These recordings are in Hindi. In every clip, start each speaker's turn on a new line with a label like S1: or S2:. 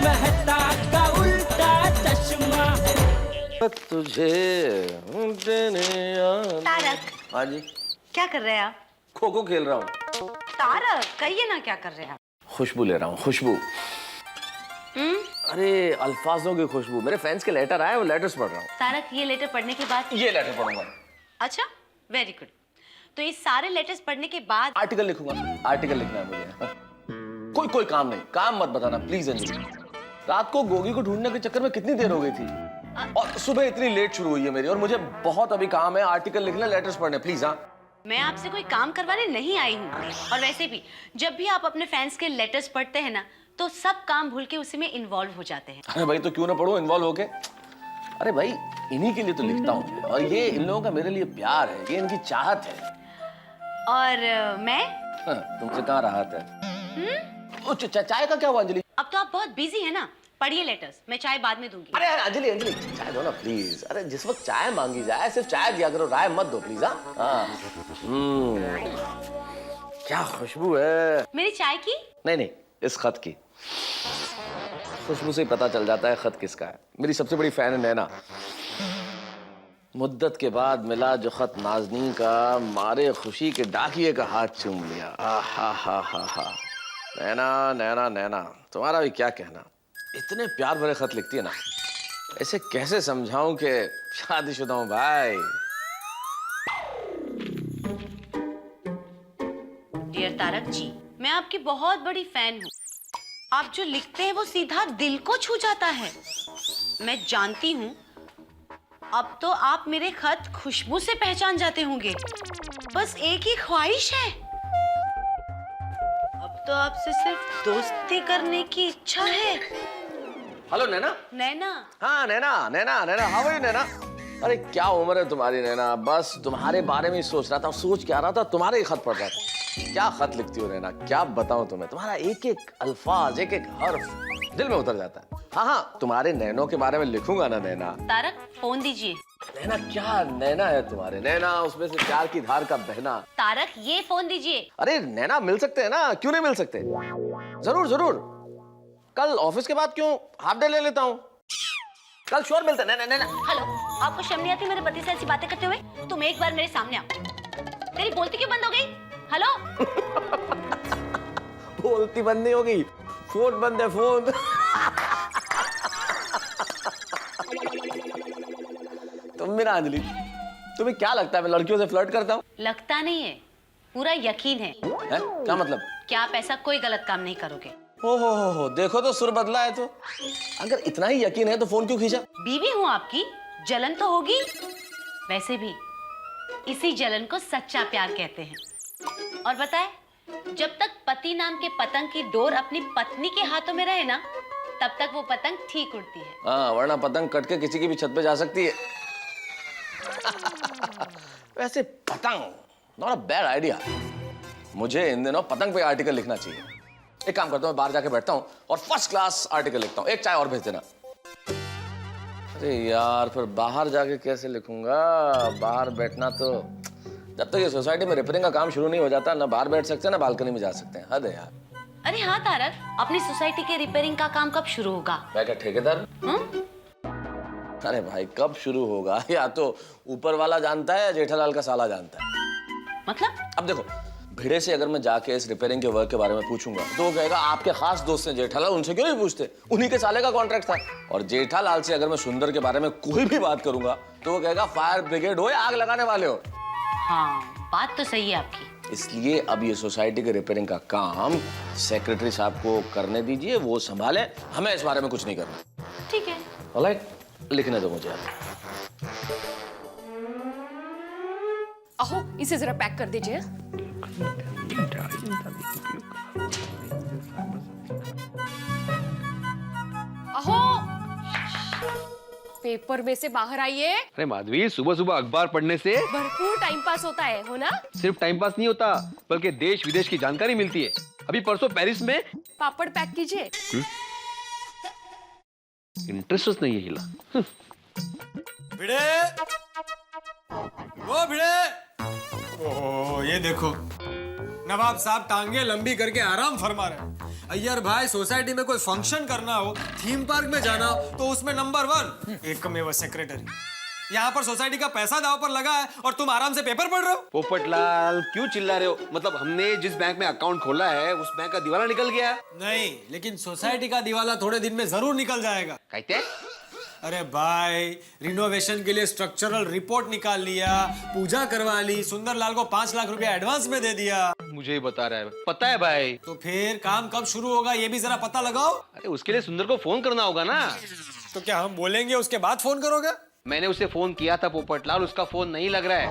S1: मेहता का उल्टा चश्मा।
S2: तुझे
S3: तारक,
S2: हाँ जी,
S3: क्या कर रहे हैं आप?
S2: खो खो खेल रहा हूँ।
S3: तारक, कहिए ना क्या कर रहे हैं आप?
S2: खुशबू ले रहा हूँ, खुशबू। अरे अल्फाजों की खुशबू। मेरे फैंस के लेटर आए, वो लेटर्स पढ़ रहा हूँ।
S3: तारक, ये लेटर पढ़ने के बाद?
S2: ये लेटर पढ़ूंगा।
S3: अच्छा, वेरी गुड। तो ये सारे लेटर्स पढ़ने के बाद
S2: आर्टिकल लिखूंगा। आर्टिकल लिखना है मुझे। कोई काम नहीं, काम मत बताना प्लीज अंजलि। रात को गोगी को ढूंढने के चक्कर में कितनी देर हो गई थी, और सुबह इतनी लेट शुरू हुई है मेरी, और मुझे बहुत अभी काम है। आर्टिकल लिखना, लेटर्स पढ़ने, प्लीज। हाँ,
S3: मैं आपसे कोई काम करवाने नहीं आई हूँ। और वैसे भी जब भी आप अपने फैंस के लेटर्स पढ़ते हैं ना, तो सब काम भूल के उसी में इन्वॉल्व हो जाते हैं।
S2: अरे भाई, तो क्यों ना पढ़ूं इन्वॉल्व होके। अरे भाई, इन्हीं के लिए तो लिखता हूँ, और ये इन लोगों का मेरे लिए प्यार है, ये इनकी चाहत है।
S3: और मैं
S2: तुमसे कहाँ राहत है। चाय का क्या हुआ अंजलि?
S3: अब तो आप बहुत बिजी है ना, पढ़िए लेटर्स, मैं चाय बाद में दूंगी।
S2: अरे अंजलि, अंजलि चाय दो ना प्लीज। अरे जिस वक्त चाय मांगी जाए सिर्फ चाय दिया करो, राय मत दो प्लीज। हाँ, क्या खुशबू है
S3: मेरी चाय की?
S2: नहीं, इस खत की। खुशबू से ही पता चल जाता है खत किसका है। मेरी सबसे बड़ी फैन है नैना। मुद्दत के बाद मिला जो खत नाज़नीन का, मारे खुशी के डाकिए का हाथ चूम लिया। हा। नैना नैना नैना, तुम्हारा भी क्या कहना। इतने प्यार भरे खत लिखती है ना, ऐसे कैसे समझाऊं कि शादीशुदा हूं भाई।
S3: डियर तारक जी, मैं आपकी बहुत बड़ी फैन हूँ। आप जो लिखते हैं वो सीधा दिल को छू जाता है। मैं जानती हूँ अब तो आप मेरे खत खुशबू से पहचान जाते होंगे। बस एक ही ख्वाहिश है, अब तो आपसे सिर्फ दोस्ती करने की इच्छा है।
S2: हेलो नैना।
S3: नैना?
S2: हाँ नैना, हाउ आर यू नैना? अरे क्या उम्र है तुम्हारी नैना, बस तुम्हारे बारे में ही सोच रहा था। सोच क्या रहा था, तुम्हारे ही खत पढ़ रहा था। क्या खत लिखती हो नैना, क्या बताऊं तुम्हें। तुम्हारा एक एक अल्फाज, एक एक हर्फ दिल में उतर जाता है। हाँ, तुम्हारे नैनों के बारे में लिखूंगा ना नैना।
S3: तारक, फोन दीजिए।
S2: नैना क्या नैना है तुम्हारे, नैना उसमें से प्यार की धार का बहना।
S3: तारक, ये फोन दीजिए।
S2: अरे नैना, मिल सकते हैं ना, क्यों नहीं मिल सकते। जरूर। कल ऑफिस के बाद क्यों हाफ डे ले लेता हूँ, कल श्योर मिलते हैं। नैना।
S3: हेलो, आपको शर्म नहीं आती मेरे पति से ऐसी बातें करते हुए? तुम एक बार मेरे सामने आओ। तेरी बोलती क्यों बंद हो गई? हेलो।
S2: बोलती बंद नहीं होगी, फोन बंद है, फोन। तुम भी ना अंजलि, तुम्हें क्या लगता है मैं लड़कियों से फ्लर्ट करता हूँ?
S3: लगता नहीं है, पूरा यकीन है।
S2: क्या मतलब?
S3: क्या आप ऐसा कोई गलत काम नहीं करोगे?
S2: हो, देखो तो सुर बदला है। तो अगर इतना ही यकीन है तो फोन क्यों खींचा?
S3: बीवी हूँ आपकी, जलन तो होगी। वैसे भी इसी जलन को सच्चा प्यार कहते हैं। और बताए, जब तक पति नाम के पतंग की डोर अपनी पत्नी के हाथों में रहे ना, तब तक वो पतंग ठीक उड़ती है।
S2: हाँ, वरना पतंग कट के किसी की भी छत पे जा सकती है। वैसे पतंग नॉट अ बैड आइडिया। मुझे इन दिनों पतंग पे आर्टिकल लिखना चाहिए। एक काम करता हूँ, मैं बाहर जाके बैठता हूँ और फर्स्ट क्लास आर्टिकल लिखता हूँ। एक चाय और भेज देना। अरे यार, फिर बाहर जाके कैसे लिखूंगा? बाहर बैठना तो, जब तक ये सोसाइटी में रिपेयरिंग का काम शुरू नहीं हो जाता, ना बाहर बैठ सकते हैं ना बालकनी में जा सकते हैं। हद है यार।
S3: अरे हाँ तारक, अपनी सोसाइटी के रिपेयरिंग का काम कब शुरू होगा?
S2: मैं क्या ठेकेदार? अरे भाई, कब शुरू होगा या तो ऊपर वाला जानता है या जेठालाल का साला जानता है।
S3: मतलब?
S2: अब देखो, भिड़े से अगर मैं जाके इस रिपेयरिंग के वर्क के बारे में पूछूंगा तो वो कहेगा आपके खास दोस्त हैं जेठालाल, उनसे क्यों नहीं पूछते, उन्हीं के साले का कॉन्ट्रैक्ट था। और जेठालाल से अगर मैं सुंदर के बारे में कोई भी बात करूंगा तो वो कहेगा फायर ब्रिगेड हो या आग लगाने वाले हो।
S3: हाँ, बात तो सही है आपकी।
S2: इसलिए अब ये सोसाइटी के रिपेयरिंग का काम सेक्रेटरी साहब को करने दीजिए, वो संभाले, हमें इस बारे में कुछ नहीं करना।
S3: ठीक है।
S2: ऑलराइट, लिखने दो मुझे।
S4: अहो, इसे जरा पैक कर दीजिए। अहो, पेपर में से बाहर आइए।
S5: अरे माधवी, सुबह सुबह अखबार पढ़ने से
S4: भरपूर टाइम पास होता है, हो ना?
S5: सिर्फ टाइम पास नहीं होता, बल्कि देश विदेश की जानकारी मिलती है। अभी परसों पेरिस में
S4: पापड़ पैक कीजिए।
S5: इंटरेस्ट नहीं है हिला।
S6: भिड़े, वो भिड़े, ओह ये देखो, नवाब साहब टांगे लंबी करके आराम फरमा रहे हैं। अय्यर भाई, सोसाइटी में कोई फंक्शन करना हो, थीम पार्क में जाना हो, तो उसमें नंबर 1 एकमेव सेक्रेटरी। यहाँ पर सोसाइटी का पैसा दाव पर लगा है और तुम आराम से पेपर पढ़ रहे हो।
S5: पोपटलाल क्यों चिल्ला रहे हो? मतलब हमने जिस बैंक में अकाउंट खोला है उस बैंक का दिवाला निकल गया है।
S6: नहीं, लेकिन सोसाइटी का दिवाला थोड़े दिन में जरूर निकल जाएगा।
S5: कहते?
S6: अरे भाई, रिनोवेशन के लिए स्ट्रक्चरल रिपोर्ट निकाल लिया, पूजा करवा ली, सुंदरलाल को 5 लाख रुपया एडवांस में दे दिया।
S5: मुझे ही बता रहा है, पता है भाई।
S6: तो फिर काम कब शुरू होगा ये भी जरा पता लगाओ।
S5: अरे उसके लिए सुंदर को फोन करना होगा ना।
S6: तो क्या हम बोलेंगे उसके बाद फोन करोगे?
S5: मैंने उसे फोन किया था पोपटलाल, उसका फोन नहीं लग रहा है।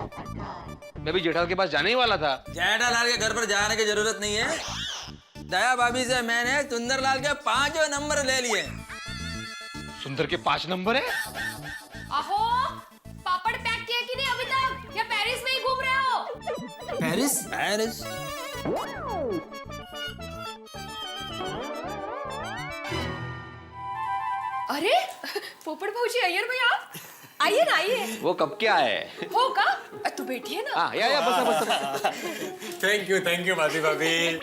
S5: मैं भी जेठालाल के पास जाने ही वाला था।
S7: जेठालाल के घर पर जाने की जरूरत नहीं है। दया भाभी से मैंने सुंदरलाल के 5 नंबर ले लिए।
S5: सुंदर के 5 नंबर है?
S4: अहो, पापड़ पैक किए कि नहीं अभी तक? या पेरिस में ही घूम रहे हो?
S7: पेरिस? पेरिस?
S4: अरे पोपट भाऊजी, अय्यर भाई आप आइए ना, आइए।
S5: वो कब क्या है?
S4: हो का? तू बैठिए ना।
S5: हाँ, या बस।
S6: थैंक यू माधवी भाभी।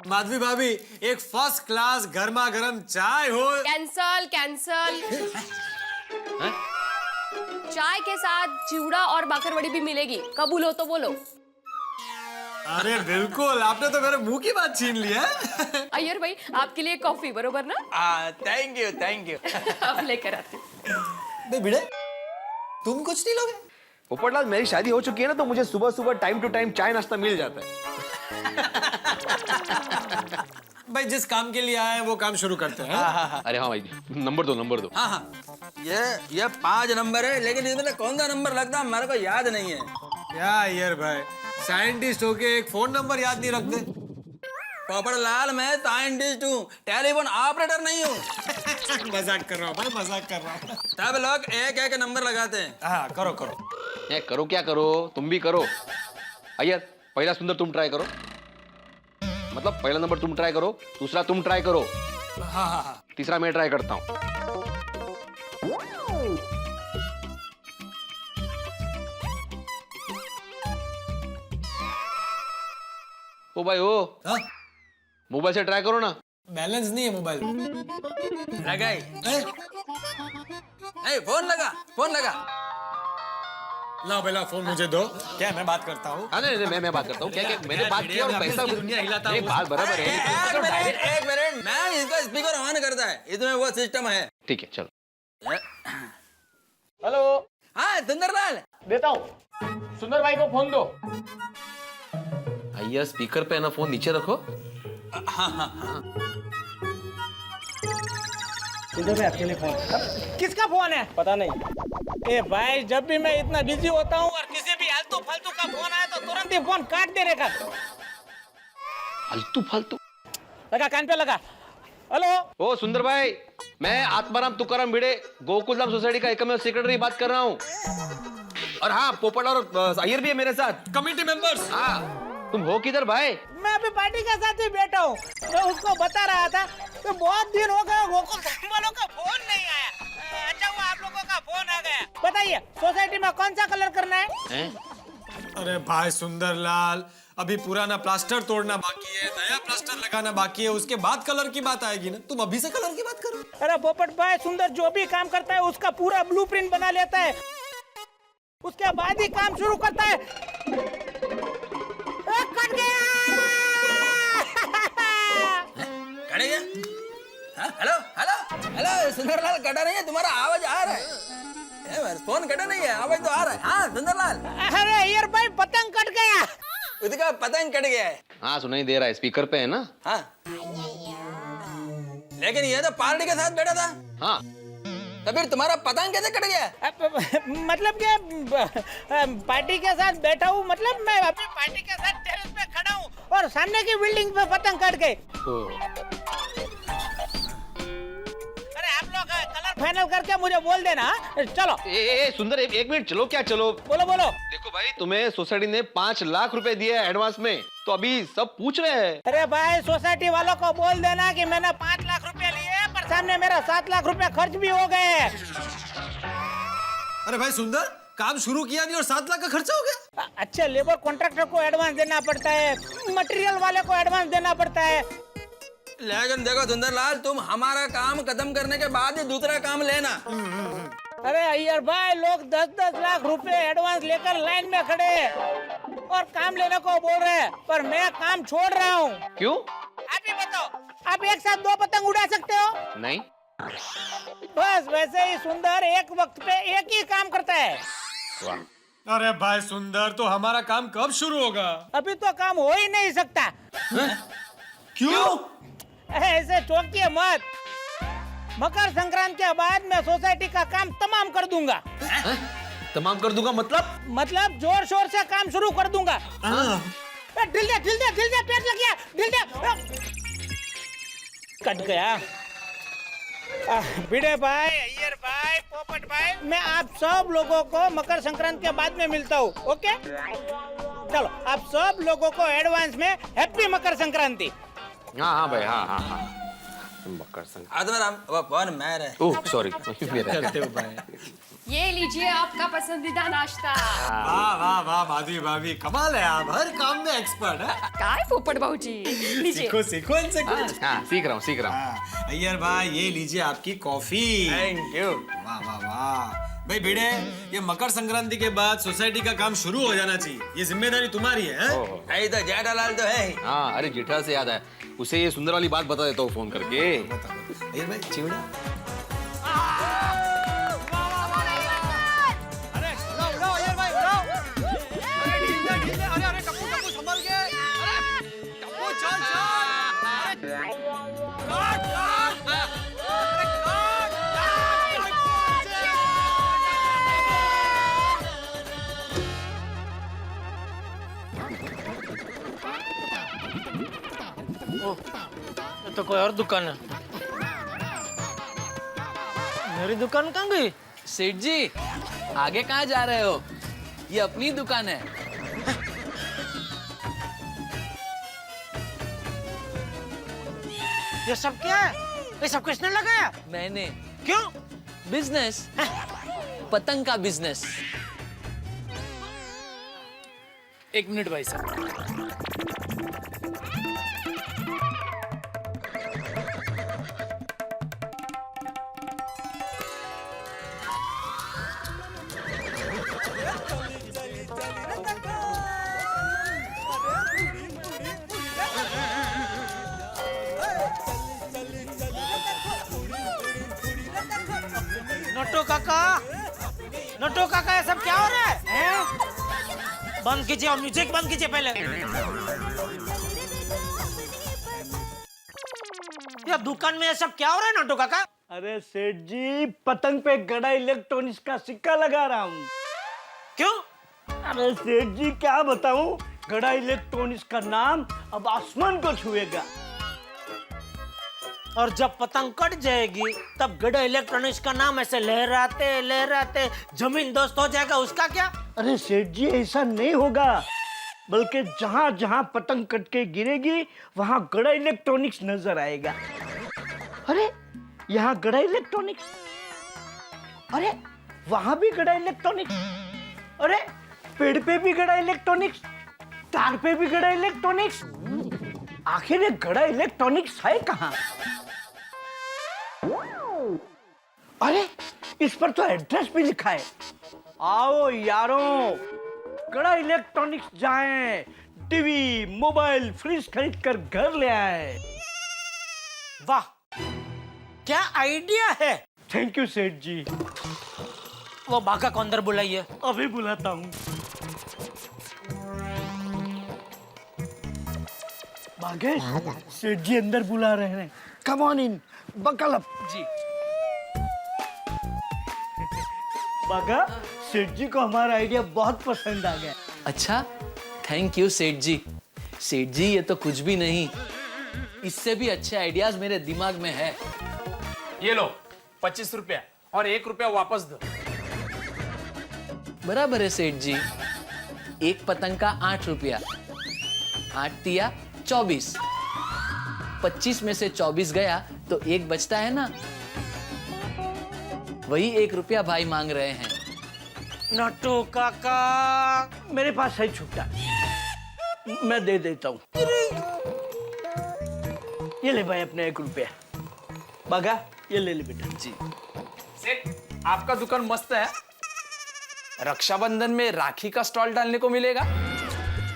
S6: माधवी भाभी, एक फर्स्ट क्लास गर्मा गर्म चाय हो।
S4: Cancel cancel. चाय के साथ चिवड़ा और बाकरवड़ी भी मिलेगी, कबूल हो तो बोलो।
S6: अरे बिल्कुल, आपने तो मेरे मुंह की बात छीन ली है।
S4: अय्यर भाई, आपके लिए कॉफी, बरोबर ना?
S7: Thank you.
S4: अब लेकर आते।
S6: बे भिड़े, तुम कुछ नहीं लोगे?
S5: पोपटलाल, मेरी शादी हो चुकी है ना, तो मुझे सुबह सुबह टाइम टू टाइम चाय नाश्ता मिल जाता है।
S6: भाई, जिस काम के लिए आए वो काम शुरू करते हैं।
S5: अरे हाँ भाई, नंबर दो।
S7: हाँ, ये 5 नंबर है, लेकिन इसमें कौन सा नंबर लगता है मेरे को याद नहीं है।
S6: क्या यार भाई, साइंटिस्ट होके एक फोन नंबर याद नहीं रखते?
S7: पोपटलाल, मैं साइंटिस्ट हूँ, टेलीफोन ऑपरेटर नहीं हूँ।
S6: मजाक कर रहा हूँ भाई, मजाक कर रहा हूँ।
S7: सब लोग एक नंबर लगाते हैं।
S6: हाँ, करो।
S5: करो क्या करो, तुम भी करो। अय्यर, पहला सुंदर तुम ट्राई करो। मतलब पहला नंबर तुम ट्राई करो, दूसरा तुम ट्राई करो।
S6: हाँ।
S5: तीसरा मैं ट्राई करता हूँ। ओ भाई ओ,
S6: हाँ?
S5: मोबाइल से ट्राई करो ना।
S6: बैलेंस नहीं है मोबाइल।
S7: लगाई। फोन लगा।
S6: ला बेला, फोन मुझे दो। क्या मैं बात करता हूँ?
S5: नहीं, मैं बात करता हूँ। क्या मैंने बात किया और पैसा
S6: दुनिया हिलाता
S5: नहीं,
S6: हूँ।
S5: बात बराबर है।
S7: एक मिनट, मैं इसका स्पीकर ऑन करता है, इसमें वो सिस्टम है।
S5: ठीक है, चलो।
S8: हेलो।
S7: हाँ, सुंदरलाल।
S8: देता हूँ, सुंदर भाई को फोन दो।
S5: भैया, स्पीकर पे ना, फोन नीचे रखो।
S8: इधर में अकेले फोन। किसका फोन है? पता नहीं। ए भाई, जब भी मैं इतना बिजी होता हूँ और किसी भी आलतू फालतू का फोन आए तो तुरंत ही फोन काट देने का।
S5: फालतू फालतू
S8: लगा, कान पे लगा। हेलो।
S5: ओ सुंदर भाई, मैं आत्माराम तुकाराम भिड़े, गोकुलधाम सोसाइटी का एकमेव सेक्रेटरी बात कर रहा हूँ। और हाँ, पोपट और अय्यर भी है मेरे साथ,
S6: कमिटी मेंबर्स।
S5: हाँ, तुम हो किधर भाई?
S8: मैं अभी पार्टी के साथ ही बैठा हूँ। मैं उसको बता रहा था कि बहुत दिन हो गए गोकुलधाम वालों का फोन नहीं आया। अच्छा हुआ आप लोगों का फोन आ गया। बताइए, सोसाइटी में कौन सा कलर करना है?
S6: अरे भाई सुंदरलाल, अभी पुराना प्लास्टर तोड़ना बाकी है, नया प्लास्टर लगाना बाकी है, उसके बाद कलर की बात आएगी ना। तुम अभी से कलर की बात करो।
S8: अरे पोपट भाई, सुंदर जो भी काम करता है उसका पूरा ब्लूप्रिंट बना लेता है, उसके बाद ही काम शुरू करता है। कट गया।
S7: कट गया? हाँ, हेलो, सुंदरलाल, कटा नहीं है, तुम्हारा आवाज आ रहा है। फोन कटा नहीं है, आवाज तो आ रहा है। हाँ, सुंदरलाल।
S8: अरे अय्यर भाई, पतंग कट गया।
S7: उसका पतंग कट गया है।
S5: हाँ, सुनाई दे रहा है, स्पीकर पे है ना।
S7: हाँ, लेकिन ये तो पार्टी के साथ बैठा था।
S5: हाँ,
S7: तो फिर तुम्हारा पतंग कैसे कट गया?
S8: मतलब कि पार्टी के साथ बैठा हूँ, मतलब मैं अभी पार्टी के साथ टेरेस पे खड़ा हूँ और सामने की बिल्डिंग पे पतंग कट गए। अरे आप लोग कलर फाइनल करके मुझे बोल देना। चलो।
S5: सुंदर, एक मिनट, चलो क्या चलो?
S8: बोलो।
S5: देखो भाई, तुम्हें सोसाइटी ने 5 लाख रुपए दिए एडवांस में, तो अभी सब पूछ रहे हैं।
S8: अरे भाई, सोसाइटी वालों को बोल देना कि मैंने 5 लाख रुपए लिए, पर सामने मेरा 7 लाख रुपए खर्च भी हो गए।
S6: अरे भाई सुंदर, काम शुरू किया नहीं और 7 लाख का खर्चा हो गया।
S8: अच्छा, लेबर कॉन्ट्रैक्टर को एडवांस देना पड़ता है, मटेरियल वाले को एडवांस देना पड़ता है।
S7: लेकिन देखो सुंदरलाल, तुम हमारा काम खत्म करने के बाद ही दूसरा काम लेना।
S8: अरे अय्यर भाई, लोग 10-10 लाख रुपए एडवांस लेकर लाइन में खड़े हैं और काम लेने को बोल रहे हैं, पर मैं काम छोड़ रहा हूँ।
S5: क्यों?
S8: आप ही बताओ, आप एक साथ 2 पतंग उड़ा सकते हो?
S5: नहीं।
S8: बस वैसे ही सुंदर एक वक्त पे एक ही काम करता है।
S5: वाह।
S6: अरे भाई सुंदर, तो हमारा काम कब शुरू होगा?
S8: अभी तो काम हो ही नहीं सकता।
S6: क्यों?
S8: ऐसे चौंकिए मत, मकर संक्रांति के बाद मैं सोसाइटी का काम तमाम कर दूंगा।
S5: तमाम कर दूंगा
S8: मतलब जोर शोर से काम शुरू कर दूंगा। ढिल दे, पेट लग गया, ढिल दे। कट गया। भिड़े भाई, अय्यर भाई, पोपट भाई, मैं आप सब लोगों को मकर संक्रांति के बाद में मिलता हूँ। ओके, चलो आप सब लोगों को एडवांस में हैप्पी मकर संक्रांति।
S5: हाँ भाई, हाँ। मकर संक्रांति।
S7: आत्माराम, वो फोन मैं रहे।
S5: ओह सॉरी,
S4: ये लीजिए आपका पसंदीदा नाश्ता।
S6: वाह भाभी भाभी, कमाल है आप, हर काम में एक्सपर्ट है।
S4: काय पोपट भाऊजी, लीजिए।
S6: सीखो इनसे कुछ।
S5: हाँ, सीख रहा हूँ।
S6: अय्यर भाई, ये लीजिए आपकी कॉफी।
S7: Thank you.
S6: वाह भाई भिड़े, ये मकर संक्रांति के बाद सोसाइटी का काम शुरू हो जाना चाहिए, ये जिम्मेदारी तुम्हारी है।
S7: नहीं तो जेठालाल तो है ही।
S5: हाँ, अरे जेठा से याद है, उसे ये सुंदर वाली बात बता देता हूँ फोन करके।
S6: अय्यर भाई, चिवड़ा।
S8: तो कोई और दुकान है। मेरी दुकान कहाँ गई?
S1: सेठ जी, आगे कहाँ जा रहे हो? ये अपनी दुकान है।
S8: ये सब क्या है? ये सब किसने लगाया?
S1: मैंने।
S8: क्यों?
S1: बिजनेस, पतंग का बिजनेस। 1 मिनट भाई साहब।
S8: नटो काका, ये सब क्या हो रहा है? बंद कीजिए, म्यूजिक बंद कीजिए पहले। ये दुकान में ये सब क्या हो रहा है नटो काका?
S9: अरे सेठ जी, पतंग पे गड़ा इलेक्ट्रॉनिक्स का सिक्का लगा रहा हूँ।
S8: क्यों?
S9: अरे सेठ जी, क्या बताऊँ, गड़ा इलेक्ट्रॉनिक्स का नाम अब आसमान को छुएगा।
S8: और जब पतंग कट जाएगी तब गड़ा इलेक्ट्रॉनिक्स का नाम ऐसे लहराते जमीन दोस्त हो जाएगा, उसका क्या?
S9: अरे सेठ जी, ऐसा नहीं होगा, बल्कि जहाँ जहाँ पतंग कट के गिरेगी वहाँ गड़ा इलेक्ट्रॉनिक्स नजर आएगा। अरे यहाँ गड़ा इलेक्ट्रॉनिक्स, अरे वहाँ भी गड़ा इलेक्ट्रॉनिक्स, अरे पेड़ पे भी गड़ा इलेक्ट्रॉनिक्स, तार पे भी गड़ा इलेक्ट्रॉनिक्स। आखिर ये गड़ा इलेक्ट्रॉनिक्स है कहाँ? अरे इस पर तो एड्रेस भी लिखा है। आओ यारों, गड़ा इलेक्ट्रॉनिक्स जाएं, टीवी, मोबाइल, फ्रिज खरीद कर घर ले आए।
S8: वाह, क्या आइडिया है।
S9: थैंक यू सेठ जी।
S8: वो बाघा को अंदर बुलाइए।
S9: अभी बुलाता हूँ। बाघेश, सेठ जी अंदर बुला रहे हैं। Come on in, buckle up.
S1: जी।
S9: बाघा, सेठ जी को हमारा आइडिया बहुत पसंद आ गया।
S1: अच्छा, थैंक यू सेठ जी। सेठ जी, ये तो कुछ भी नहीं, इससे भी अच्छे आइडियाज मेरे दिमाग में है।
S10: ये लो 25 रुपया और 1 रुपया वापस दो।
S1: बराबर है सेठ जी, एक पतंग का 8 रुपया, 8 तिया 24, 25 में से 24 गया तो 1 बचता है ना, वही 1 रुपया भाई मांग रहे हैं।
S9: नट्टू काका, मेरे पास है छुट्टा, मैं दे देता हूँ। ये ले भाई अपने 1 रुपया। बागा ये ले बेटा।
S10: जी सेठ, आपका दुकान मस्त है। रक्षाबंधन में राखी का स्टॉल डालने को मिलेगा,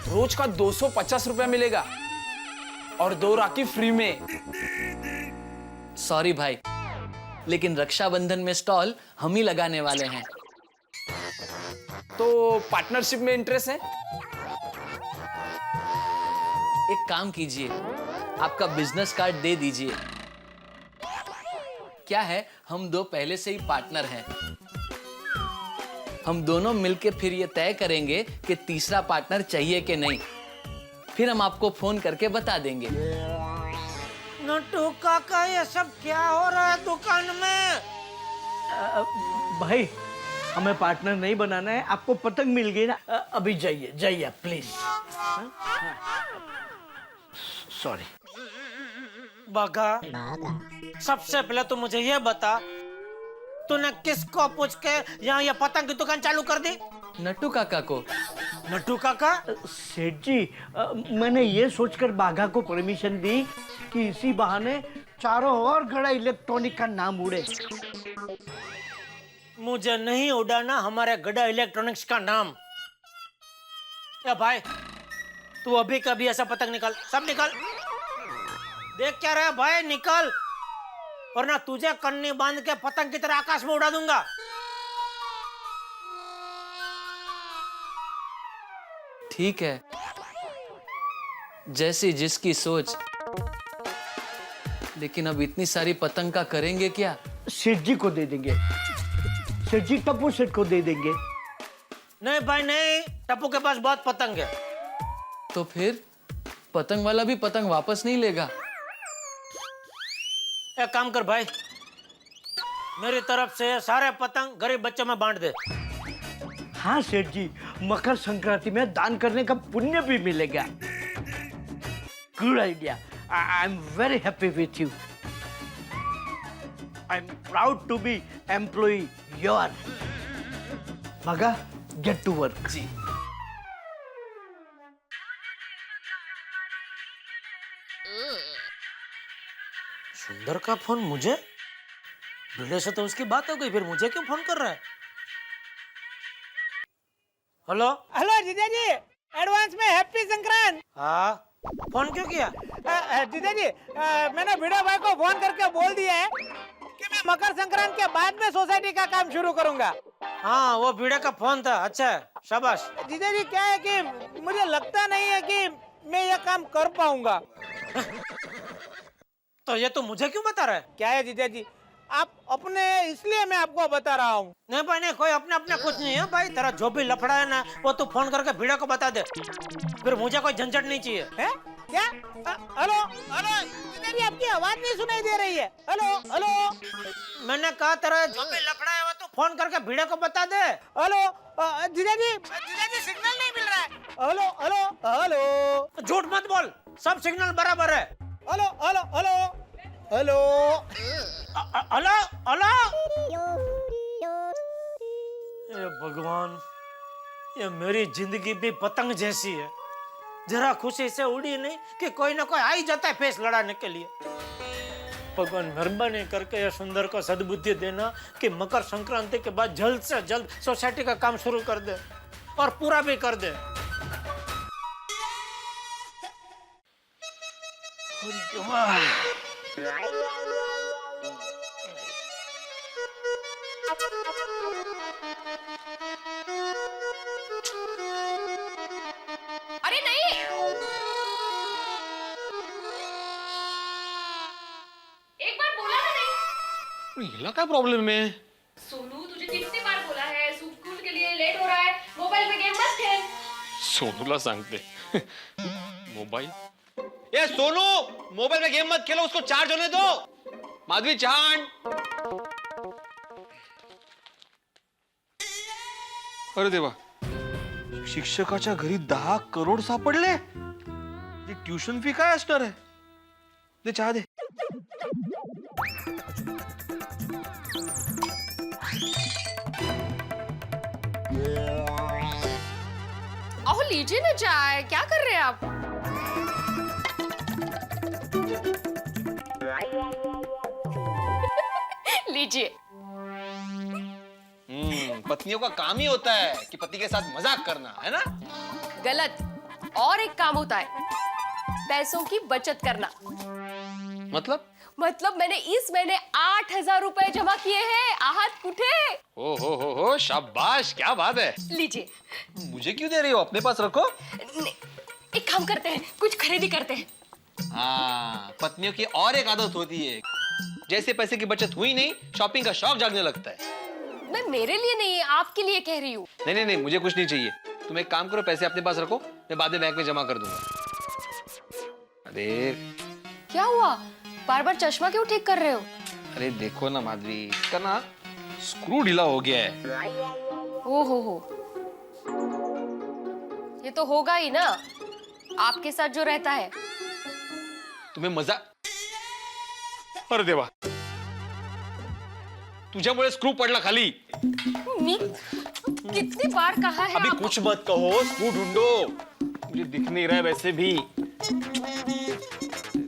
S10: रोज का 250 रुपया मिलेगा और 2 राखी फ्री में।
S1: सॉरी भाई, लेकिन रक्षाबंधन में स्टॉल हम ही लगाने वाले हैं।
S10: तो पार्टनरशिप में इंटरेस्ट है?
S1: एक काम कीजिए, आपका बिजनेस कार्ड दे दीजिए। क्या है, हम 2 पहले से ही पार्टनर हैं। हम दोनों मिलके फिर ये तय करेंगे कि तीसरा पार्टनर चाहिए कि नहीं। फिर हम आपको फोन करके बता देंगे।
S8: नट्टू काका, ये सब क्या हो रहा है दुकान में?
S9: भाई हमें पार्टनर नहीं बनाना है, आपको पतंग मिल गई ना, अभी जाइए जाइए प्लीज। सॉरी।
S8: बागा, सबसे पहले तो मुझे ये बता, तूने किसको पूछ के यहाँ ये पतंग की दुकान चालू कर दी?
S1: नट्टू काका को।
S8: नट्टू काका?
S9: सेठ जी, मैंने ये सोचकर बाघा को परमिशन दी कि इसी बहाने चारों ओर गड़ा इलेक्ट्रॉनिक का नाम उड़े।
S8: मुझे नहीं उड़ाना हमारे गड़ा इलेक्ट्रॉनिक्स का नाम। या भाई, तू अभी कभी ऐसा पतंग निकाल, सब निकाल। देख क्या रहा है भाई, निकाल, वरना तुझे कन्नी बांध के पतंग की तरह आकाश में उड़ा दूंगा।
S1: ठीक है, जैसी जिसकी सोच। लेकिन अब इतनी सारी पतंग का करेंगे क्या?
S9: सेठ जी को दे देंगे, सेठ जी टप्पू सेठ को दे देंगे।
S8: नहीं भाई नहीं, टप्पू के पास बहुत पतंग है।
S1: तो फिर पतंग वाला भी पतंग वापस नहीं लेगा?
S8: एक काम कर भाई, मेरी तरफ से सारे पतंग गरीब बच्चों में बांट दे।
S9: हाँ सेठ जी, मकर संक्रांति में दान करने का पुण्य भी मिलेगा। Good idea, I am very happy with you. I am proud to be employ your. मगा, गेट टू वर्क।
S1: जी।
S8: सुंदर का फोन मुझे? भिड़े से तो उसकी बात हो गई, फिर मुझे क्यों फोन कर रहा है? हेलो
S11: हेलो जीजा जी, एडवांस में हैप्पी संक्रांत।
S8: हाँ, फोन क्यों किया?
S11: जीजा जी, मैंने भिड़ा भाई को फोन करके बोल दिया है कि मैं मकर संक्रांत के बाद में सोसाइटी का काम शुरू करूंगा।
S8: हाँ, वो भिड़े का फोन था। अच्छा है, शाबाश।
S11: जीजा जी, क्या है कि मुझे लगता नहीं है कि मैं ये काम कर पाऊंगा।
S8: तो ये तो मुझे क्यों बता रहा है?
S11: क्या है जीजा जी, आप अपने, इसलिए मैं आपको बता रहा हूँ।
S8: नहीं भाई नहीं, कोई अपने अपने कुछ नहीं है भाई। तेरा जो भी लफड़ा है ना, वो तू फोन करके भिड़ा को बता दे, फिर मुझे कोई झंझट नहीं चाहिए।
S11: है क्या? हेलो हेलो जीजा जी, आपकी आवाज नहीं सुनाई दे रही है। हेलो हेलो,
S8: मैंने कहा तेरा जो भी लफड़ा है वो तू फोन करके भिड़ा को बता दे।
S11: हेलो जीजा जी, सिग्नल नहीं मिल रहा है। हेलो हेलो हेलो,
S8: झूठ मत बोल, सब सिग्नल बराबर है।
S11: Hello hello hello hello
S8: hello hello. ये भगवान, ये मेरी जिंदगी भी पतंग जैसी है, जरा खुशी से उड़ी नहीं कि कोई ना कोई आ ही जाता है फेस लड़ाने के लिए। भगवान मेहरबानी करके ये सुंदर को सद्बुद्धि देना कि मकर संक्रांति के बाद जल्द से जल्द सोसाइटी का काम शुरू कर दे और पूरा भी कर दे।
S4: अरे नहीं, एक बार बोला ना नहीं।
S5: हिला काय प्रॉब्लेम है?
S4: सोनू, तुझे कितनी बार बोला है स्कूल के लिए लेट हो रहा है, मोबाइल में गेम मत खेल।
S5: सोनूला सांगते मोबाईल। ए सोनू, मोबाईल में गेम मत खेलो, उसको चार्ज होने दो। माधवी चांद। अरे देवा, शिक्षकाच्या घरी 10 करोड सापडले। ती ट्युशन फी काय असणार आहे? दे चहा दे।
S4: लीजिए ना चाय, क्या कर रहे हैं आप? लीजिए।
S5: पत्नियों का काम ही होता है कि पति के साथ मजाक करना, है ना?
S4: गलत। और एक काम होता है, पैसों की बचत करना। मतलब मैंने इस महीने 8,000 रुपए जमा किए हैं। आहत कुठे?
S5: ओ हो, शाबाश, क्या बात है।
S4: लीजिए।
S5: मुझे क्यों दे रही हो? अपने पास रखो।
S4: एक काम करते हैं, कुछ खरीदी करते हैं।
S5: हाँ, पत्नियों की और एक आदत होती है, जैसे पैसे की बचत हुई नहीं, शॉपिंग का शौक जागने लगता है।
S4: मैं मेरे लिए नहीं, आपके लिए कह रही हूँ।
S5: नहीं, मुझे कुछ नहीं चाहिए। तुम एक काम करो, पैसे अपने पास रखो, मैं बाद में बैंक में जमा कर दूंगा। अरे
S4: क्या हुआ? बार बार चश्मा क्यों ठीक कर रहे हो?
S5: अरे देखो ना माधवी, इसका ना स्क्रू ढीला हो गया है।
S4: ओ हो, ये तो होगा ही ना, आपके साथ जो रहता है।
S5: तुम्हें मजा? अरे देवा, तुझ्यामुळे स्क्रू पडला खाली।
S4: मी कितनी बार कहा है?
S5: अभी कुछ मत कहो, स्क्रू ढूंढो। मुझे दिख नहीं रहा है वैसे भी।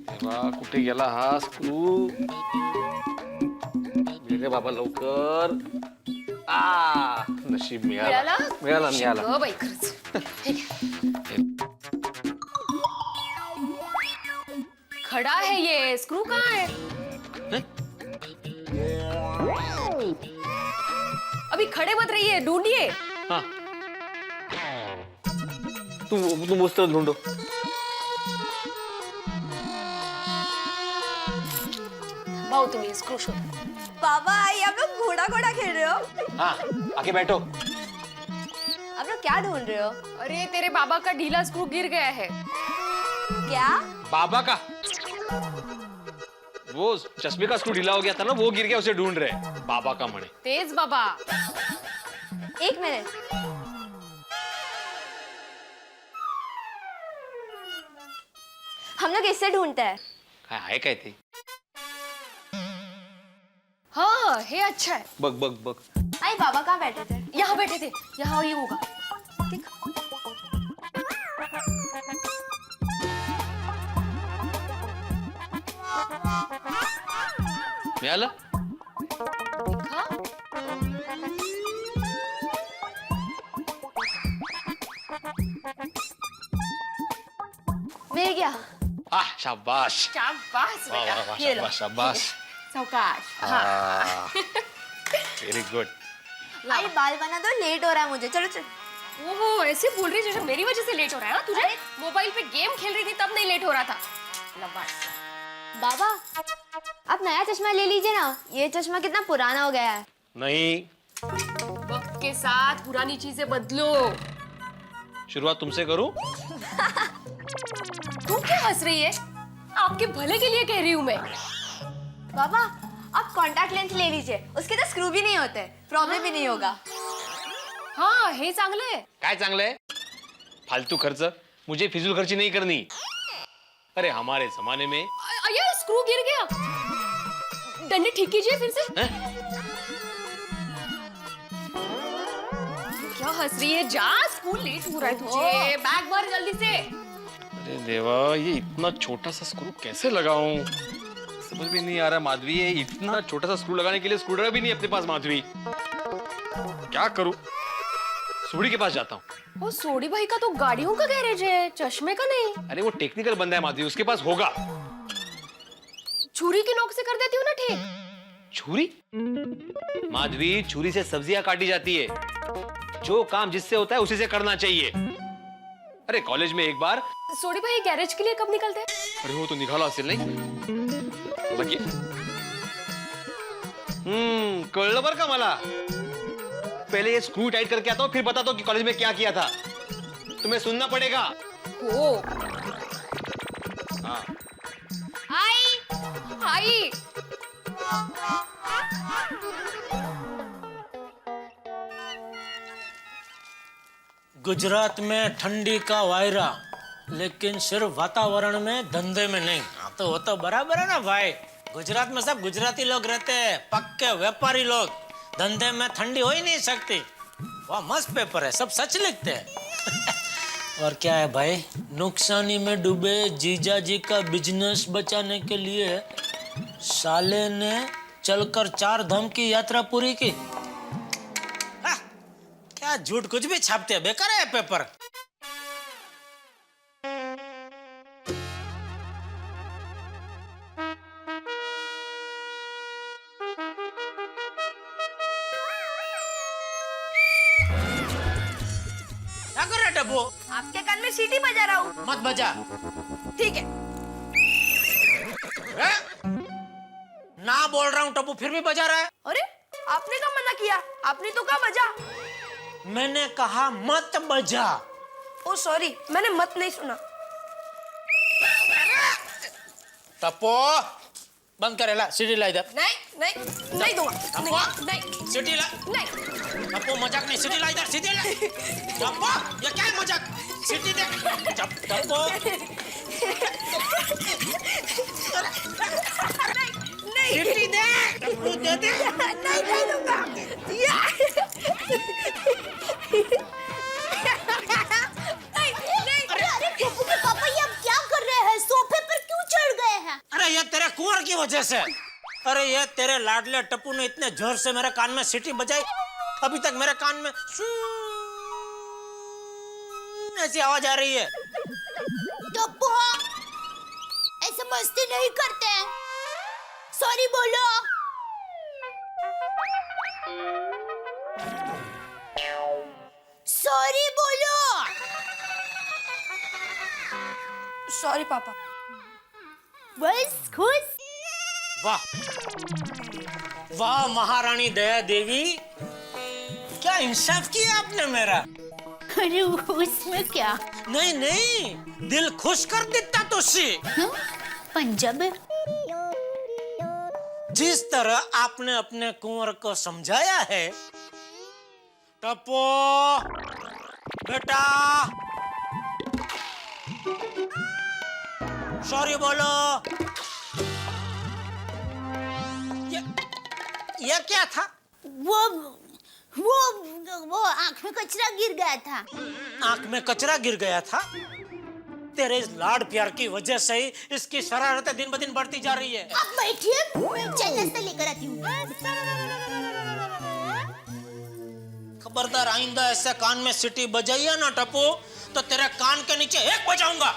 S5: देवा, कुठे गेला हा स्क्रू? मिळाले बाबा लवकर। नशीब मिळाला। मिळाला।
S4: हो बाई, खरंच। खड़ा है ये, स्क्रू कहाँ है? अभी खड़े मत रहिए, ढूंढिए।
S5: हाँ, तुम उस तरह ढूंढो।
S4: भाऊ, तुम ये स्क्रू शोधो।
S12: पापा, ये आप लोग घोड़ा घोड़ा खेल रहे हो?
S5: हाँ, आके बैठो।
S12: आप लोग क्या ढूंढ रहे हो?
S4: अरे तेरे बाबा का ढीला स्क्रू गिर गया है।
S12: क्या?
S5: बाबा का? वो चश्मे का स्क्रू ढीला हो गया था ना, वो गिर गया, उसे ढूंढ रहे। बाबा का मणे।
S4: तेज बाबा।
S12: एक मिनट। हम लोग इससे ढूंढते हैं।
S5: आहे काय ते?
S4: हाँ, हे अच्छा है।
S5: बघ।
S12: आई, बाबा कहाँ बैठे थे?
S4: यहाँ बैठे थे, यहाँ ये होगा। देख।
S5: मिळालं?
S4: देखा?
S12: मिल गया।
S5: शाबाश।
S4: शाबाश
S5: वाह,
S4: बेटा।
S5: वाह, वाह,
S4: ये लो।
S5: शाबाश।
S4: सावकाश। हाँ।
S5: Very good.
S12: आई, बाल बना दो, लेट हो रहा है मुझे। चलो चलो।
S4: ओहो, ऐसे बोल रही जैसे मेरी वजह से लेट हो रहा है ना? तुझे मोबाइल पे गेम खेल रही थी तब नहीं लेट हो रहा था।
S12: बाबा, आप नया चश्मा ले लीजिए ना, ये चश्मा कितना पुराना हो गया है।
S5: नहीं,
S4: वक्त के साथ पुरानी चीजें बदलो।
S5: शुरुआत तुमसे करूं?
S4: तू क्या हंस रही है? आपके भले के लिए कह रही हूँ मैं।
S12: बाबा, आप कॉन्टैक्ट लेंस ले लीजिए, उसके तो स्क्रू भी नहीं होते, प्रॉब्लम भी नहीं होगा।
S4: हाँ, हे चांगले।
S5: काय चांगलंय? फालतू खर्च, मुझे फिजूल खर्ची नहीं करनी। अरे हमारे जमाने में।
S4: यार, स्क्रू गिर गया। डंडे ठीक कीजिए फिर से। क्या हंस रही है? जा, स्कूल लेट हो रहा है तुझे। बैग भर जल्दी से।
S5: अरे देवा, ये इतना छोटा सा स्क्रू कैसे लगाऊं? समझ में नहीं आ रहा माधवी, ये इतना छोटा सा स्क्रू लगाने के लिए स्क्रू ड्राइवर भी नहीं अपने पास माधवी। क्या करूं? सोडी के पास जाता हूँ।
S4: वो सोडी भाई का तो गाड़ियों का गैरेज है, चश्मे का नहीं।
S5: अरे वो टेक्निकल बंदा है माधवी, उसके पास होगा।
S4: छुरी की नोक से कर देती हूँ ना ठीक।
S5: छुरी? माधवी, छुरी से सब्जियां काटी जाती है। जो काम जिससे होता है उसी से करना चाहिए। अरे कॉलेज में एक बार।
S4: सोडी भाई गैरेज के लिए कब निकलते हैं?
S5: अरे वो तो निघाला असेल नाही? लगे। कळलं बरं का मला। पहले ये स्क्रू टाइट करके आता हूँ, फिर बताता हूँ कि कॉलेज में क्या किया था। तुम्हें सुनना पड़ेगा।
S4: ओ।
S5: हाँ।
S4: आई।
S13: गुजरात में ठंडी का वायरा, लेकिन सिर्फ वातावरण में, धंधे में नहीं। हाँ, तो वो तो बराबर है ना भाई। गुजरात में सब गुजराती लोग रहते हैं, पक्के व्यापारी लोग। धंधे में ठंडी हो ही नहीं सकती। वाह, मस्त पेपर है, सब सच लिखते हैं। और क्या है भाई, नुकसानी में डूबे जीजा जी का बिजनेस बचाने के लिए साले ने चलकर 4 धाम की यात्रा पूरी की। हाँ, क्या झूठ कुछ भी छापते हैं, बेकार है पेपर। क्या कर रहा है टप्पू?
S12: आपके कान में सीटी बजा रहा हूँ।
S13: मत बजा।
S12: ठीक है।
S13: ना बोल रहा हूँ टप्पू, फिर भी बजा रहा है।
S12: अरे आपने कब मना किया? आपने तो कहा बजा।
S13: मैंने कहा मत बजा।
S12: ओ सॉरी, मैंने मत नहीं सुना।
S13: टप्पू बंद करे, ला सीटी ला इधर।
S12: नहीं दूंगा। नहीं
S13: सीटी ला।
S12: नहीं।
S13: टप्पू मजाक नहीं, सीटी ला इधर, सीटी ला। टप्पू ये क्या है मजाक? सीटी दे। टप्पू सीटी दे। टप्पू दे दे।
S12: नहीं दूंगा।
S14: अरे टप्पू के पापा ये अब क्या कर रहे हैं? सोफे पर क्यों चढ़ गए हैं?
S13: अरे ये तेरे कुंवर की वजह से। अरे ये तेरे लाडले टप्पू ने इतने जोर से मेरे कान में सीटी बजाई, अभी तक मेरे कान में ऐसी आवाज आ रही है।
S14: टप्पू ऐसे मस्ती नहीं करते हैं। सॉरी बोलो। सॉरी बोलो।
S12: सॉरी पापा।
S14: बस खुश।
S13: वाह वाह महारानी दया देवी, क्या इंसाफ किया आपने मेरा।
S14: अरे उसमें क्या?
S13: नहीं नहीं, दिल खुश कर देता तो सी।
S14: पंजाब
S13: जिस तरह आपने अपने कुंवर को समझाया है। टप्पू बेटा सॉरी बोलो। ये क्या था?
S14: वो आंख में कचरा गिर गया था।
S13: आंख में कचरा गिर गया था? तेरे इस लाड प्यार की वजह से ही इसकी शरारतें दिन ब दिन बढ़ती जा रही है।
S14: आप बैठिए, मैं चाय नाश्ता लेकर आती हूँ।
S13: खबरदार आइंदा ऐसे कान में सीटी बजाइए ना टप्पू, तो तेरे कान के नीचे एक बजाऊंगा।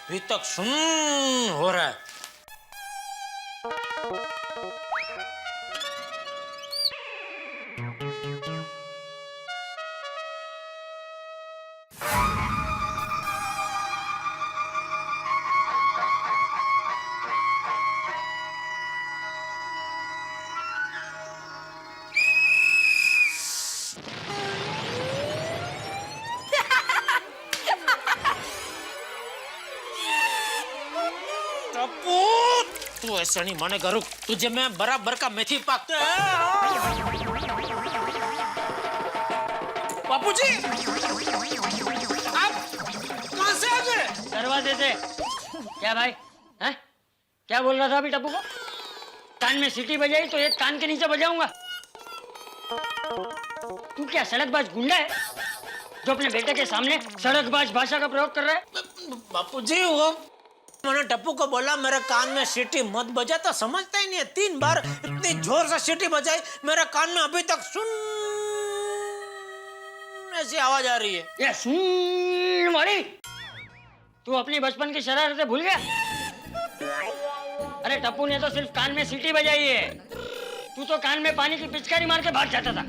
S13: अभी तक सुन हो रहा है। तू ऐसा नहीं मानेगा, रुक, तुझे मैं बराबर का मेथी पाक। बापूजी आप कहां से आ गए?
S8: दरवाजे से। क्या भाई हैं? क्या बोल रहा था अभी टप्पू को? कान में सीटी बजाई तो एक कान के नीचे बजाऊंगा। तू क्या सड़कबाज गुंडा है जो अपने बेटे के सामने सड़कबाज भाषा का प्रयोग कर रहा है?
S13: बापूजी वो मैंने टप्पू को बोला मेरे कान में सीटी मत बजा, तो समझता ही नहीं है। 3 बार इतनी जोर से सीटी बजाई, मेरे कान में अभी तक सुन ऐसी आवाज आ रही है।
S8: ये सुन वाली, तू अपनी बचपन की शरारतें भूल गया? अरे टप्पू ने तो सिर्फ कान में सीटी बजाई है, तू तो कान में पानी की पिचकारी मार के भाग जाता था।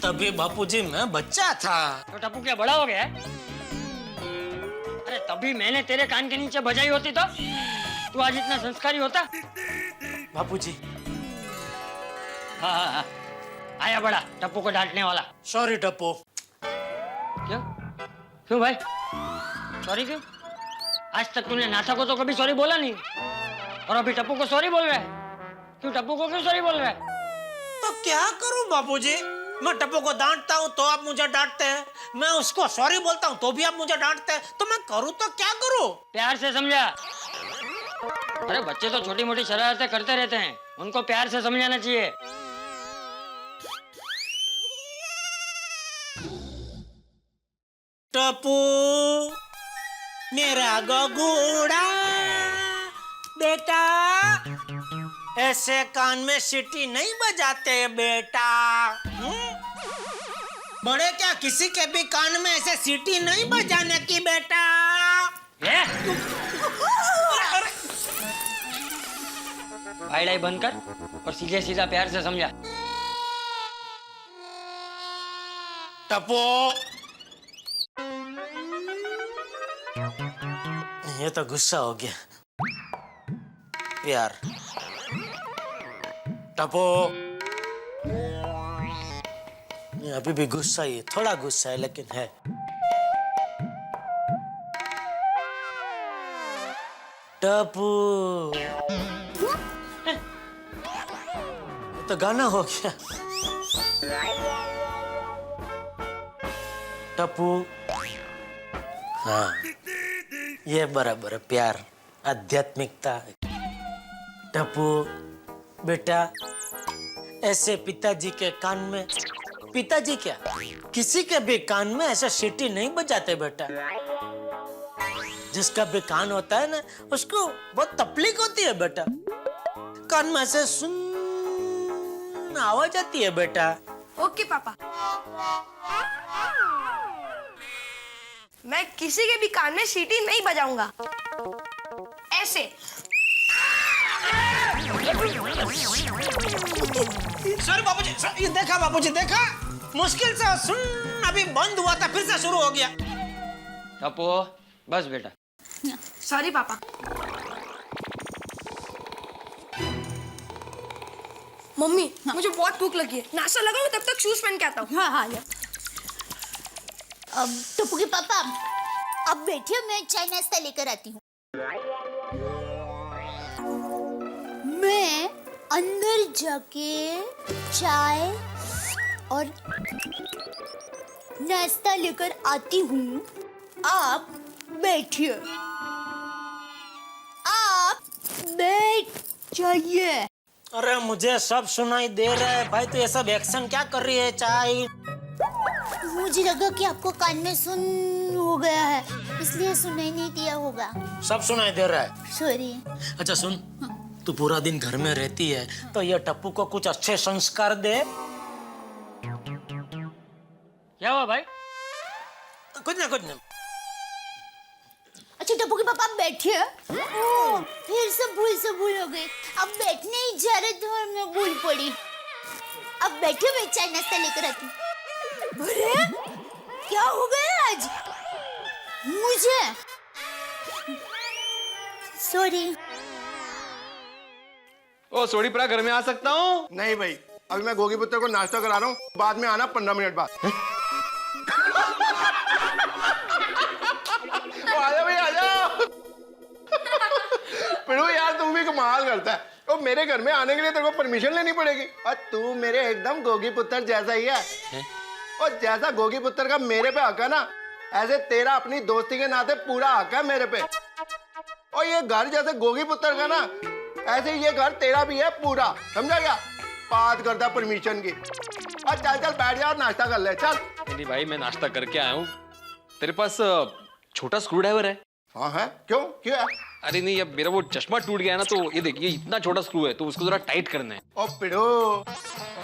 S13: तभी बापूजी मैं बच्चा था।
S8: तो टप्पू क्या बड़ा हो गया है? अरे तभी मैंने तेरे कान के नीचे बजाई होती तो तू आज इतना संस्कारी होता।
S13: बापूजी
S8: हाँ, आया बड़ा टप्पू को डांटने वाला।
S13: सॉरी टप्पू।
S8: क्यों भाई सॉरी क्यों? आज तक तूने नाथा को तो कभी सॉरी बोला नहीं, और अभी टप्पू को सॉरी बोल रहा है। क्यों टप्पू को क्यों सॉरी बोल रहा है?
S13: तो क्या करूं बापूजी, मैं टप्पू को डांटता हूं तो आप मुझे डांटते हैं, मैं उसको सॉरी बोलता हूं तो भी आप मुझे डांटते हैं, तो मैं करूं तो क्या करूं?
S8: प्यार से समझा।
S13: अरे बच्चे तो छोटी मोटी शरारतें करते रहते हैं, उनको प्यार से समझाना चाहिए।
S8: टप्पू मेरा गोगुड़ा बेटा, ऐसे कान में सीटी नहीं बजाते बेटा। बड़े क्या किसी के भी कान में ऐसे सीटी नहीं बजाने की बेटा।
S13: भाई बंद कर और सीधे सीधा प्यार से समझा।
S8: टप्पू ये तो गुस्सा हो गया यार। टप्पू ये अभी भी गुस्सा ही है, थोड़ा गुस्सा है लेकिन है। टप्पू तो गाना हो गया। टप्पू हाँ ये बराबर है, प्यार आध्यात्मिकता। टप्पू बेटा ऐसे पिताजी के कान में, पिताजी क्या किसी के भी कान में ऐसा सीटी नहीं बजाते बेटा। जिसका भी कान होता है ना उसको बहुत तकलीफ होती है बेटा, कान में ऐसे सुन आवाज आती है बेटा।
S12: ओके पापा, मैं किसी के भी कान में सीटी नहीं बजाऊंगा। ऐसे
S8: सर बाबूजी, ये देखा बाबूजी, देखा मुश्किल से सुन अभी बंद हुआ था, फिर से शुरू हो गया।
S13: टप्पू बस बेटा।
S12: सॉरी पापा। मम्मी मुझे बहुत भूख लगी है, नाश्ता लगाऊं तब तक शूज पहन के आता हूँ। हाँ
S14: अब टप्पू के पापा अब बैठिए, मैं चाय नाश्ता लेकर आती हूँ। मैं अंदर जाके चाय और नाश्ता लेकर आती हूँ, आप बैठिए, आप बैठ जाइए।
S8: अरे मुझे सब सुनाई दे रहा है भाई, तो ये सब एक्शन क्या कर रही है? चाय
S14: मुझे लगा कि आपको कान में सुन हो गया है, इसलिए सुनाई नहीं दिया होगा।
S8: सब सुनाई दे रहा है।
S14: सॉरी।
S8: अच्छा सुन, तू पूरा दिन घर में रहती है तो ये टप्पू को कुछ अच्छे संस्कार दे।
S13: क्या हुआ भाई?
S8: कुछ ना कुछ ना।
S14: अच्छा टप्पू के पापा आप बैठिए। फिर सब भूल हो गई, अब बैठने ही जा रहे थे और मैं भूल पड़ी। अब बैठिए, मैं चाय नाश्ता लेकर आती हूँ। अरे क्या हो गया आज मुझे? सॉरी।
S5: ओ सोडी परा, घर में आ सकता हूँ?
S15: नहीं भाई, अभी मैं गोगी पुत्र को नाश्ता करा रहा हूँ, बाद में आना 15 मिनट बाद। आजा भाई आजा। पिड़ू यार तू भी कमाल करता है, तो मेरे घर में आने के लिए तेरे को परमिशन लेनी पड़ेगी। और तू मेरे एकदम गोगी पुत्र जैसा ही है। और जैसा गोगी पुत्र का मेरे पे हक है ना, ऐसे तेरा अपनी दोस्ती के नाते पूरा हक है मेरे पे। और ये घर जैसे गोगी पुत्र का ना, ऐसे ये घर तेरा भी है पूरा, समझा क्या? बात करता परमिशन की। और चल चल बैठ जा और नाश्ता कर ले, चल।
S5: नहीं भाई, मैं नाश्ता करके आया हूँ। तेरे पास छोटा स्क्रू ड्राइवर है?
S15: हाँ है, क्यों क्यों है?
S5: अरे नहीं, अब मेरा वो चश्मा टूट गया ना, तो ये देखिए इतना छोटा स्क्रू है, तो उसको जरा टाइट करना है।
S15: ओ पिड़ो,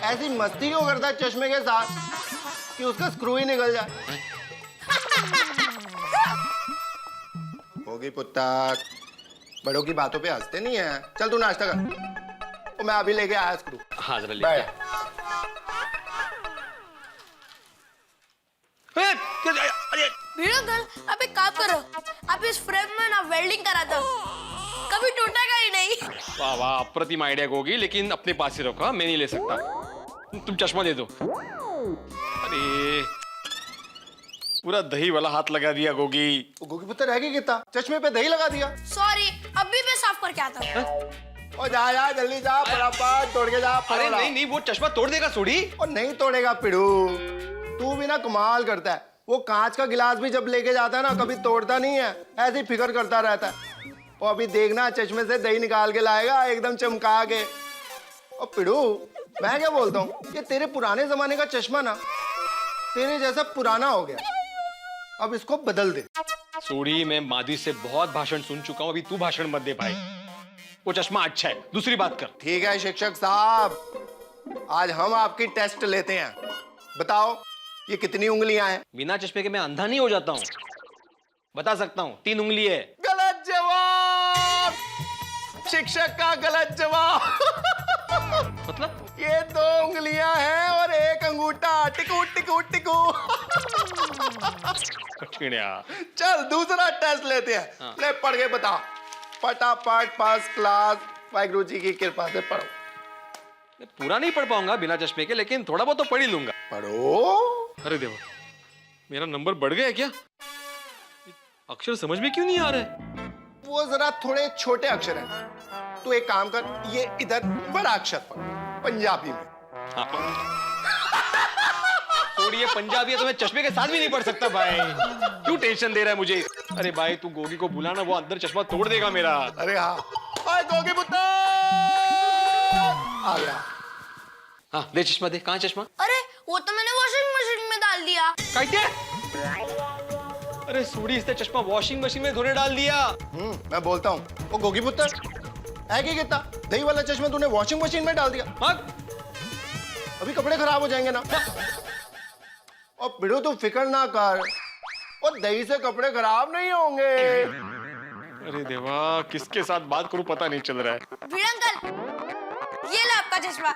S15: ऐसी मस्ती क्यों करता है चश्मे के साथ कि उसका स्क्रू ही निकल जाए? होगी पुत्तर, बड़ों की बातों पे हंसते नहीं है। चल तू नाश्ता कर, और मैं अभी लेके आया स्क्रू।
S5: हाँ जरा ले।
S12: वीडियो गर्ल, आप एक काम करो, आप इस फ्रेम में ना वेल्डिंग करा दो, कभी टूटेगा ही नहीं।
S5: वाह वाह, अप्रतिम आइडिया गोगी, लेकिन अपने पास ही रखो, मैं नहीं ले सकता। तुम चश्मा दे दो। अरे पूरा दही वाला हाथ लगा दिया गोगी।
S15: गोगी पुत्र रहेगी कितना, चश्मे पे दही लगा दिया।
S12: सॉरी, अभी मैं साफ करके आता हूँ।
S15: और जा जा जल्दी जा, फटाफट तोड़ के जा।
S5: अरे नहीं नहीं, वो चश्मा तोड़ देगा सोडी।
S15: और नहीं तोड़ेगा पिड़ू, तू भी ना कमाल करता है। वो कांच का गिलास भी जब लेके जाता है ना, कभी तोड़ता नहीं है, ऐसे ही फिक्र करता रहता है। वो अभी देखना चश्मे से दही निकाल के लाएगा एकदम चमका के। और पिड़ू मैं क्या बोलता हूँ, ये तेरे पुराने जमाने का चश्मा ना तेरे जैसा पुराना हो गया, अब इसको बदल दे।
S5: सोड़ी, मैं माधवी से बहुत भाषण सुन चुका हूँ, अभी तू भाषण मत दे भाई। वो चश्मा अच्छा है, दूसरी बात कर।
S15: ठीक है शिक्षक साहब, आज हम आपकी टेस्ट लेते हैं। बताओ ये कितनी उंगलियां हैं?
S5: बिना चश्मे के मैं अंधा नहीं हो जाता हूँ, बता सकता हूँ, 3 उंगली है।
S15: गलत जवाब, शिक्षक का गलत जवाब।
S5: मतलब
S15: ये 2 उंगलियां हैं और 1 अंगूठा। टिकू टिकू टिकू।
S5: कठिन यार।
S15: चल दूसरा टेस्ट लेते हैं।
S5: हाँ।
S15: ले पढ़ के बता, फटाफट फर्स्ट क्लास, वाहिगुरु जी की कृपा से पढ़ो।
S5: मैं पूरा नहीं पढ़ पाऊंगा बिना चश्मे के, लेकिन थोड़ा बहुत तो पढ़ ही लूंगा।
S15: पढ़ो।
S5: अरे देवा, मेरा नंबर बढ़ गया क्या? अक्षर समझ में क्यों नहीं आ रहे?
S15: वो जरा थोड़े छोटे अक्षर हैं। तू एक काम कर, ये इधर बड़ा अक्षर पढ़, पंजाबी में।
S5: थोड़ी ये पंजाबी है तो मैं चश्मे के साथ भी नहीं पढ़ सकता भाई। क्यों टेंशन दे रहा है मुझे? अरे भाई तू गोगी को बुलाना, वो अंदर चश्मा तोड़ देगा मेरा।
S15: अरे हाँ, ओए गोगी पुत्र आ गया।
S5: हाँ दे चश्मा दे। कहाँ चश्मा?
S12: अरे वो तो मैंने वॉशिंग मशीन में डाल दिया।
S5: क्या? अरे सूड़ी, इसने चश्मा वॉशिंग मशीन में धोने डाल दिया।
S15: मैं बोलता हूँ, वो गोगी पुत्र है कि कितना दही वाला चश्मा तूने वॉशिंग मशीन में डाल दिया। अभी कपड़े खराब हो जाएंगे ना। और बिड़ू तू फिक्र ना कर, और दही से कपड़े खराब नहीं होंगे।
S5: अरे देवा, किसके साथ बात करूं पता नहीं चल रहा है।
S12: भिड़ अंकल, ये लो आपका चश्मा।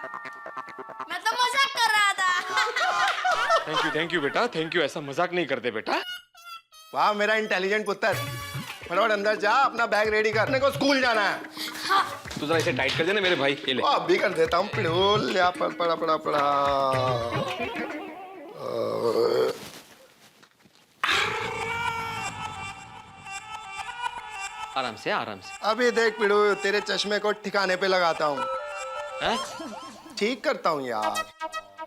S12: मैं तो मजाक कर रहा था।
S5: थैंक यू बेटा, थैंक यू। ऐसा मजाक नहीं करते बेटा।
S15: वाह मेरा इंटेलिजेंट पुत्र। फटाफट अंदर जा, अपना बैग रेडी करने को स्कूल जाना है।
S12: हाँ।
S5: तू जरा इसे टाइट कर देना मेरे भाई। ये ले।
S15: अभी कर देता हूँ। पड़ा पड़ा पड़ा।
S5: आराम से, आराम से।
S15: अभी देख पिड़ू, तेरे चश्मे को ठिकाने पे लगाता हूँ। ठीक करता हूँ यार।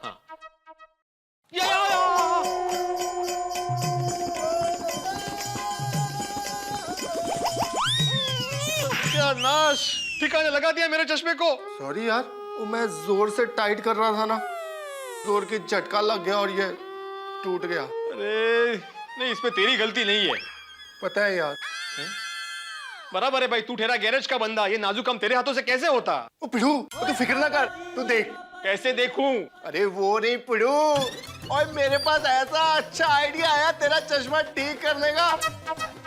S5: हाँ। क्या नाश, ठिकाने लगा दिया मेरे चश्मे को।
S15: सॉरी यार, वो मैं जोर से टाइट कर रहा था ना, जोर की झटका लग गया और ये टूट गया।
S5: अरे नहीं, इसमें तेरी गलती नहीं है।
S15: पता है यार।
S5: बराबर है भाई, तू ठहरा गैरेज का बंदा, ये नाजुक काम तेरे हाथों से कैसे होता?
S15: ओ पिड़ू, तू फिक्र ना कर, तू देख।
S5: कैसे देखूं?
S15: अरे वो नहीं पिड़ू, और मेरे पास ऐसा अच्छा आइडिया आया तेरा चश्मा ठीक करने का,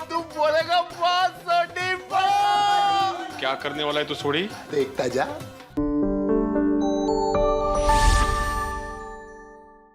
S15: तू बोलेगा 175।
S5: क्या करने वाला है तू? सोड़ी
S15: देखता जा।